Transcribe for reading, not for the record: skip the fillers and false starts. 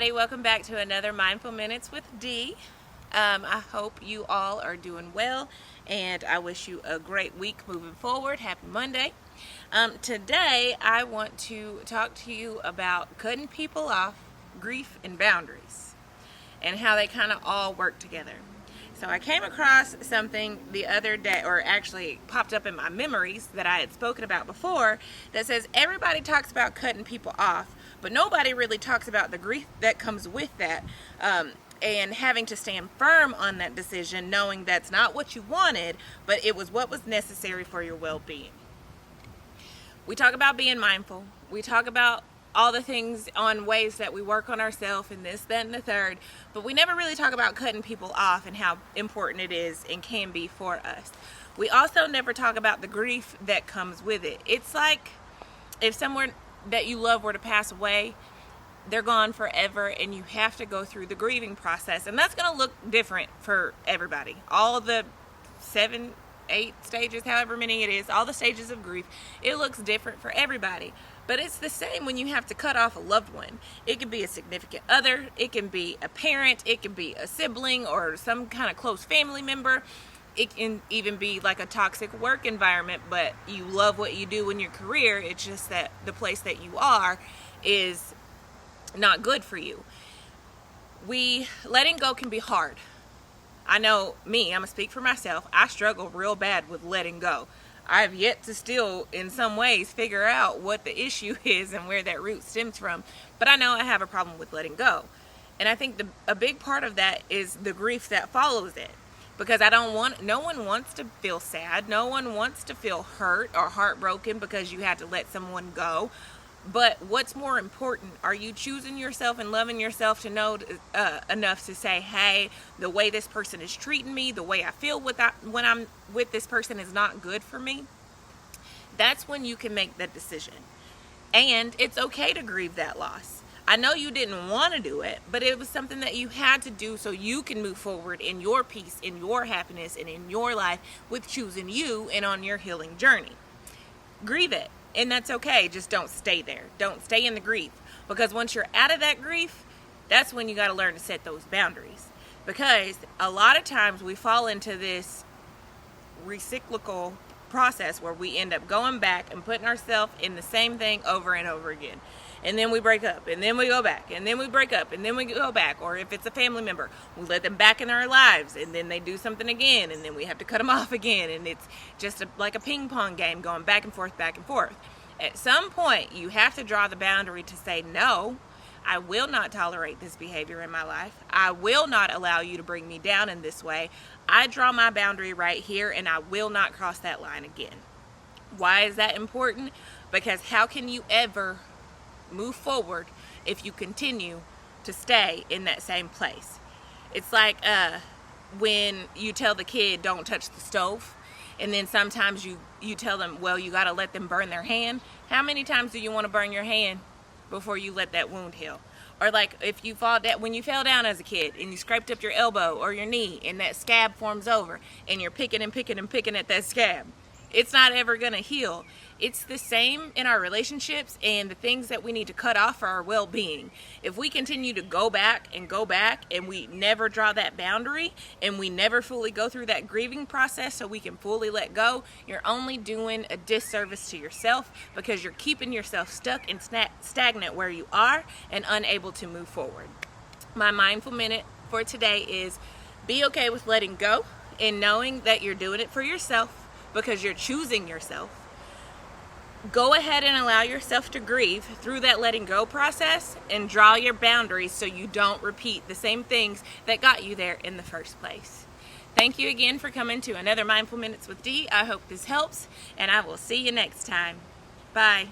everybody. Welcome back to another Mindful Minutes with Dee. I hope you all are doing well, and I wish you a great week moving forward. Happy Monday. Today, I want to talk to you about cutting people off, grief, and boundaries, and how they kind of all work together. So I came across something the other day, or actually popped up in my memories that I had spoken about before, that says everybody talks about cutting people off, but nobody really talks about the grief that comes with that, and having to stand firm on that decision, knowing that's not what you wanted, but it was what was necessary for your well-being. We talk about being mindful. We talk about all the things on ways that we work on ourselves and this, that, and the third, but we never really talk about cutting people off and how important it is and can be for us. We also never talk about the grief that comes with it. It's like if someone that you love were to pass away, they're gone forever, and you have to go through the grieving process, and that's going to look different for everybody. All the 7, 8 stages, however many it is, all the stages of grief, it looks different for everybody. But it's the same when you have to cut off a loved one. It can be a significant other, it can be a parent, it can be a sibling or some kind of close family member. It can even be like a toxic work environment, but you love what you do in your career. It's just that the place that you are is not good for you. Letting go can be hard. I know me, I'm gonna speak for myself. I struggle real bad with letting go. I have yet to still, in some ways, figure out what the issue is and where that root stems from. But I know I have a problem with letting go. And I think a big part of that is the grief that follows it. Because no one wants to feel sad. No one wants to feel hurt or heartbroken because you had to let someone go. But what's more important, are you choosing yourself and loving yourself to know enough to say, hey, the way this person is treating me, the way I feel when I'm with this person is not good for me? That's when you can make that decision. And it's okay to grieve that loss. I know you didn't want to do it, but it was something that you had to do so you can move forward in your peace, in your happiness, and in your life with choosing you and on your healing journey. Grieve it. And that's okay. Just don't stay there. Don't stay in the grief. Because once you're out of that grief, that's when you got to learn to set those boundaries. Because a lot of times we fall into this recyclical process where we end up going back and putting ourselves in the same thing over and over again. And then we break up, and then we go back, and then we break up, and then we go back. Or if it's a family member, we let them back in our lives, and then they do something again, and then we have to cut them off again. And it's just like a ping pong game going back and forth, back and forth. At some point, you have to draw the boundary to say, no, I will not tolerate this behavior in my life. I will not allow you to bring me down in this way. I draw my boundary right here, and I will not cross that line again. Why is that important? Because how can you ever move forward if you continue to stay in that same place? It's like when you tell the kid don't touch the stove, and then sometimes you tell them, well, you got to let them burn their hand. How many times do you want to burn your hand before you let that wound heal? Or like if you when you fell down as a kid and you scraped up your elbow or your knee and that scab forms over and you're picking and picking and picking at that scab, it's not ever going to heal. It's the same in our relationships and the things that we need to cut off for our well-being. If we continue to go back and we never draw that boundary and we never fully go through that grieving process so we can fully let go, you're only doing a disservice to yourself because you're keeping yourself stuck and stagnant where you are and unable to move forward. My mindful minute for today is be okay with letting go and knowing that you're doing it for yourself because you're choosing yourself. Go ahead and allow yourself to grieve through that letting go process and draw your boundaries so you don't repeat the same things that got you there in the first place. Thank you again for coming to another Mindful Minutes with Dee. I hope this helps, and I will see you next time. Bye.